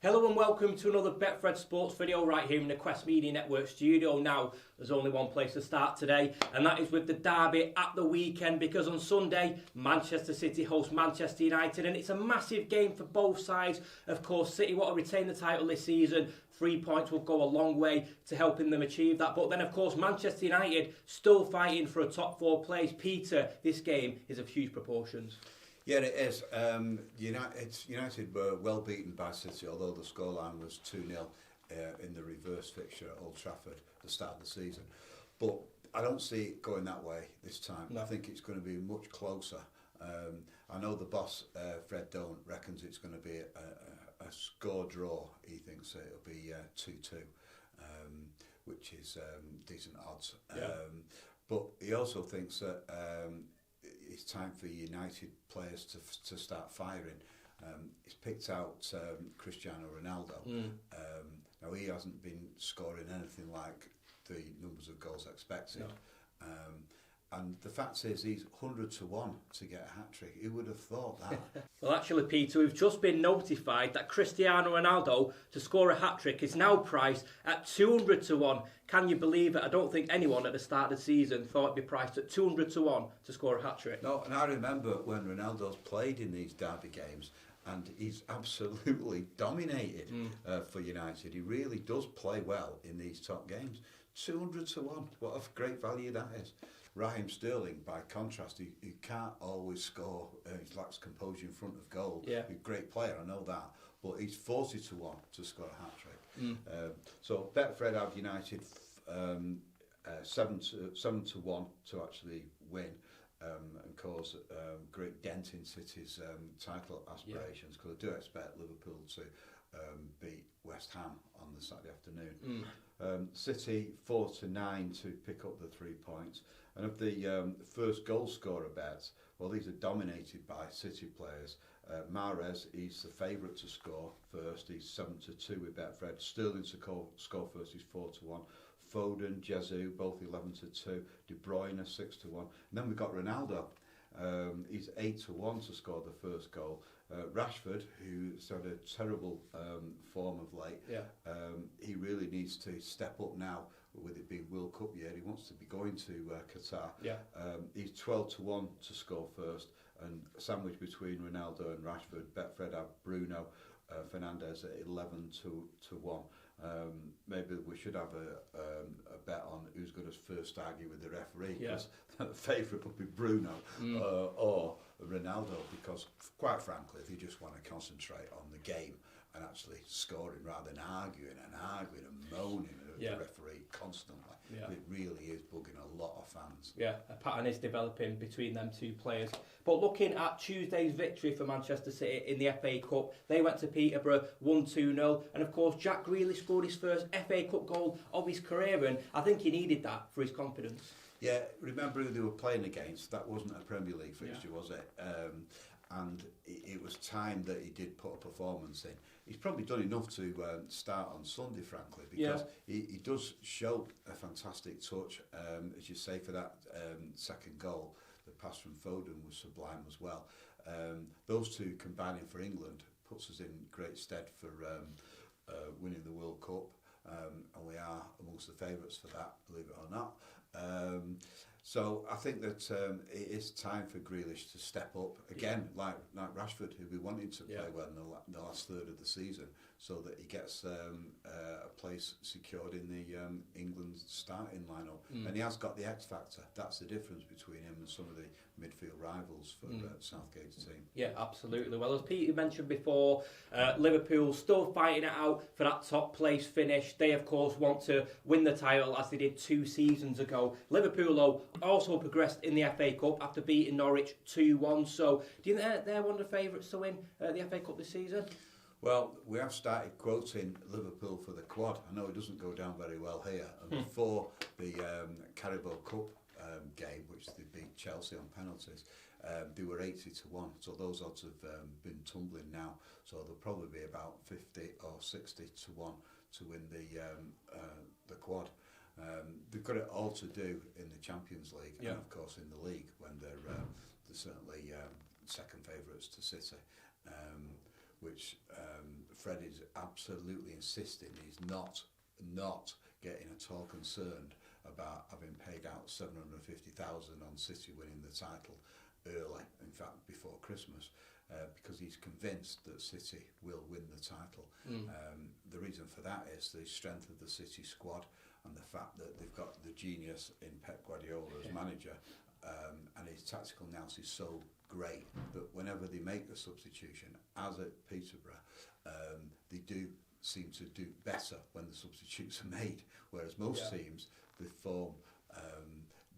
Hello and welcome to another Betfred Sports video right here in the Quest Media Network studio. Now, there's only one place to start today, and that is with the derby at the weekend, because on Sunday, Manchester City host Manchester United, and it's a massive game for both sides. Of course, City want to retain the title this season. 3 points will go a long way to helping them achieve that. But then, of course, Manchester United still fighting for a top four place. Peter, this game is of huge proportions. Yeah, it is. United were well beaten by City, although the scoreline was 2-0 in the reverse fixture at Old Trafford at the start of the season. But I don't see it going that way this time. No. I think it's going to be much closer. I know the boss, Fred Don't, reckons it's going to be a score draw. He thinks it'll be 2-2, which is decent odds. Yeah. But he also thinks that it's time for United players to start firing. He's picked out Cristiano Ronaldo. Now, he hasn't been scoring anything like the numbers of goals expected. No. And the fact is, he's 100 to 1 to get a hat-trick. Who would have thought that? Well, actually, Peter, we've just been notified that Cristiano Ronaldo to score a hat-trick is now priced at 200 to 1. Can you believe it? I don't think anyone at the start of the season thought it'd be priced at 200 to 1 to score a hat-trick. No, and I remember when Ronaldo's played in these derby games, and he's absolutely dominated for United. He really does play well in these top games. 200 to 1. What a great value that is. Raheem Sterling, by contrast, he can't always score. He lacks composure in front of goal. Yeah. He's a great player, I know that. But he's 40 to 1 to score a hat-trick. So Betfred have United 7 to 1 to actually win and cause great dent in City's title aspirations, because I do expect Liverpool to beat West Ham on the Saturday afternoon. City 4 to 9 to pick up the 3 points. And of the first goal scorer bets, well, these are dominated by City players. Mahrez, he's the favourite to score first. He's 7 to 2 with Betfred. Sterling to score first, he's 4 to 1. Foden, Jesus, both 11 to 2. De Bruyne 6 to 1. And then we've got Ronaldo. He's 8 to 1 to score the first goal. Rashford, who's had a terrible form of late, he really needs to step up now. With it being World Cup year, he wants to be going to Qatar. He's 12 to 1 to score first, and sandwiched between Ronaldo and Rashford. Betfred have Bruno Fernandes at 11 to 1. Maybe we should have a bet on who's going to first argue with the referee, because the favourite would be Bruno or Ronaldo, because quite frankly, if you just want to concentrate on the game and actually scoring rather than arguing and moaning at the referee constantly, it really is bugging a lot of fans. Yeah, a pattern is developing between them two players. But looking at Tuesday's victory for Manchester City in the FA Cup, they went to Peterborough, won 2-0, and of course Jack Grealish scored his first FA Cup goal of his career, and I think he needed that for his confidence. Yeah, remember who they were playing against? That wasn't a Premier League fixture, was it? And it was time that he did put a performance in. He's probably done enough to start on Sunday, frankly, because he does show a fantastic touch, as you say, for that second goal. The pass from Foden was sublime as well. Those two combining for England puts us in great stead for winning the World Cup, and we are amongst the favourites for that, believe it or not. So I think that it is time for Grealish to step up again, like Rashford, who we wanted to play well in the last third of the season, so that he gets a place secured in the England starting lineup. And he has got the X factor. That's the difference between him and some of the midfield rivals for Southgate's team. Yeah, absolutely. Well, as Peter mentioned before, Liverpool still fighting it out for that top place finish. They, of course, want to win the title as they did 2 seasons ago. Liverpool, though, also progressed in the FA Cup after beating Norwich 2-1. So, do you think they're one of the favourites to win the FA Cup this season? Well, we have started quoting Liverpool for the quad. I know it doesn't go down very well here. And before the Carabao Cup game, which they beat Chelsea on penalties, they were 80 to 1. So those odds have been tumbling now. So they'll probably be about 50 or 60 to 1 to win the quad. They've got it all to do in the Champions League and of course in the league, when they're certainly second favourites to City. which Fred is absolutely insisting he's not getting at all concerned about having paid out 750,000 on City winning the title early, in fact before Christmas, because he's convinced that City will win the title. The reason for that is the strength of the City squad and the fact that they've got the genius in Pep Guardiola as manager, and his tactical nous is so great that whenever they make the substitution, as at Peterborough, they do seem to do better when the substitutes are made, whereas most teams, the form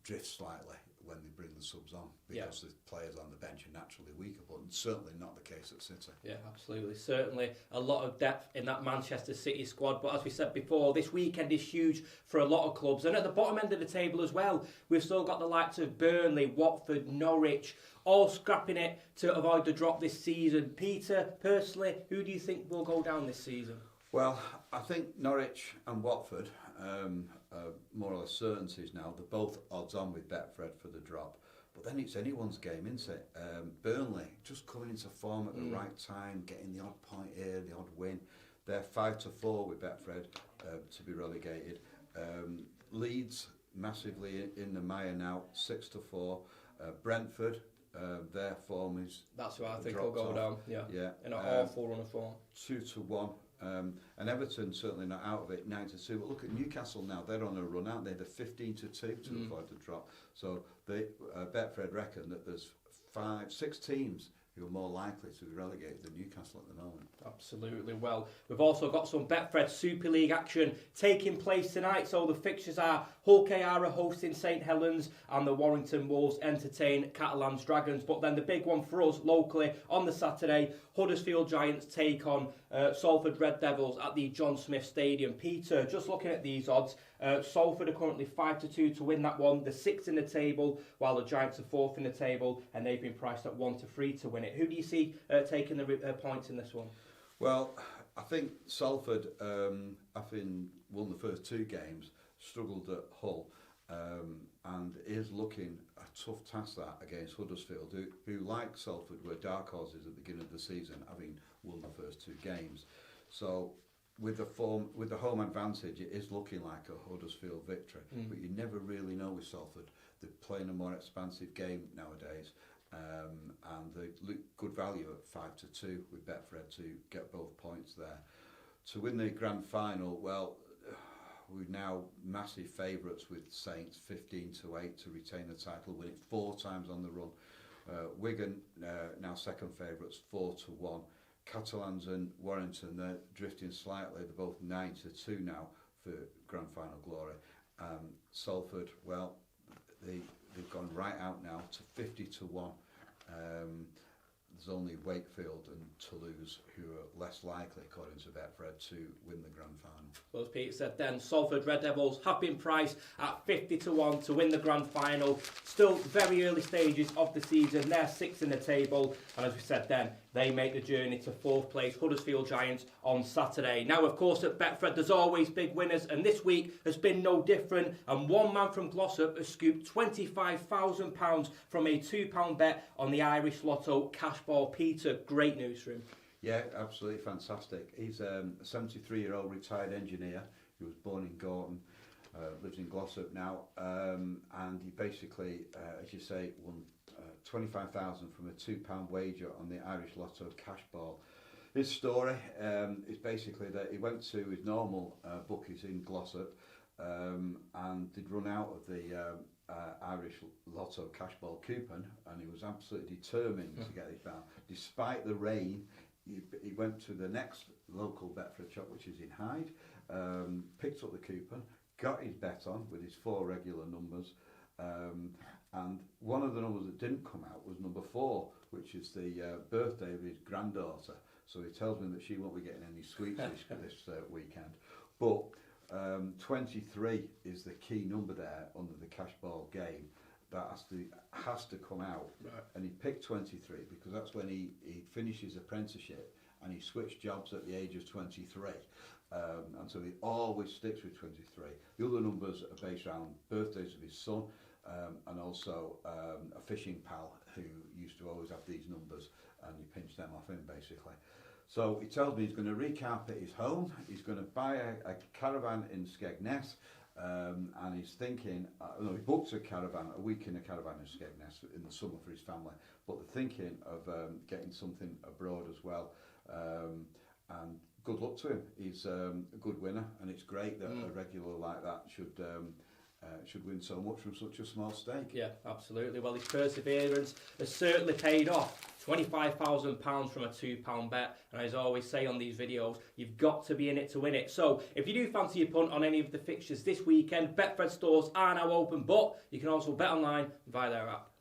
drifts slightly when they bring the subs on, because the players on the bench are naturally weaker, but certainly not the case at City. Yeah, absolutely. Certainly a lot of depth in that Manchester City squad, but as we said before, this weekend is huge for a lot of clubs, and at the bottom end of the table as well, we've still got the likes of Burnley, Watford, Norwich, all scrapping it to avoid the drop this season. Peter, personally, who do you think will go down this season? Well, I think Norwich and Watford are more or less certainties now. They're both odds on with Betfred for the drop. But then it's anyone's game, isn't it? Burnley, just coming into form at the right time, getting the odd point here, the odd win. They're 5-4 with Betfred to be relegated. Leeds, massively in the mire now, 6-4. Brentford, their form is... That's who I think will go down, yeah. In an awful run of form. 2-1. And Everton certainly not out of it, 9-2. But look at Newcastle now; they're on a run, aren't they? They're 15-2 to avoid the drop. So they Betfred reckon that there's 6 teams who are more likely to be relegated than Newcastle at the moment. Absolutely. Well, we've also got some Betfred Super League action taking place tonight. So the fixtures are Hull KR hosting St Helens and the Warrington Wolves entertain Catalans Dragons. But then the big one for us locally on the Saturday, Huddersfield Giants take on Salford Red Devils at the John Smith Stadium. Peter, just looking at these odds, Salford are currently 5-2 to win that one. They're 6th in the table, while the Giants are 4th in the table, and they've been priced at 1-3 to win it. Who do you see taking the points in this one? Well, I think Salford, having won the first 2 games, struggled at Hull, and is looking a tough task that against Huddersfield, who like Salford were dark horses at the beginning of the season, having won the first 2 games. So with the home advantage, it is looking like a Huddersfield victory, but you never really know with Salford. They're playing a more expansive game nowadays, and they look good value at 5-2 with Betfred to get both points there. To win the grand final, well, we're now massive favourites with Saints 15-8 to retain the title, win it 4 times on the run. Wigan now second favourites 4-1. Catalans and Warrington, they're drifting slightly. They're both 9-2 now for grand final glory. Salford, well, they've gone right out now to 50-1. There's only Wakefield and Toulouse who are less likely, according to Betfred, to win the grand final. Well, as Peter said then, Salford Red Devils have been priced at 50-1 to win the grand final. Still very early stages of the season. They're 6th in the table, and as we said then, they make the journey to 4th place, Huddersfield Giants, on Saturday. Now, of course, at Betfred, there's always big winners, and this week has been no different. And one man from Glossop has scooped £25,000 from a £2 bet on the Irish Lotto cash ball. Peter, great news for him. Yeah, absolutely fantastic. He's a 73-year-old retired engineer. He was born in Gorton, lives in Glossop now, and he basically, as you say, won 25,000 from a £2 wager on the Irish Lotto cash ball. His story is basically that he went to his normal bookies in Glossop, and they'd run out of the Irish Lotto cash ball coupon, and he was absolutely determined to get it down. Despite the rain, he went to the next local Betfred shop, which is in Hyde, picked up the coupon, got his bet on with his 4 regular numbers, and one of the numbers that didn't come out was number 4, which is the birthday of his granddaughter. So he tells me that she won't be getting any sweets this weekend. But 23 is the key number there under the cash ball game. That has to come out. Right. And he picked 23 because that's when he finished his apprenticeship and he switched jobs at the age of 23. And so he always sticks with 23. The other numbers are based around birthdays of his son, and also a fishing pal who used to always have these numbers, and he pinched them off him basically. So he tells me he's going to recarpet his home, he's going to buy a caravan in Skegness, and he's thinking, he booked a week in a caravan in Skegness in the summer for his family, but they're thinking of getting something abroad as well. And good luck to him. He's a good winner, and it's great that a regular like that should win so much from such a small stake. Yeah, absolutely. Well, his perseverance has certainly paid off. £25,000 from a £2 bet, and as I always say on these videos, you've got to be in it to win it. So if you do fancy a punt on any of the fixtures this weekend, Betfred stores are now open, but you can also bet online via their app.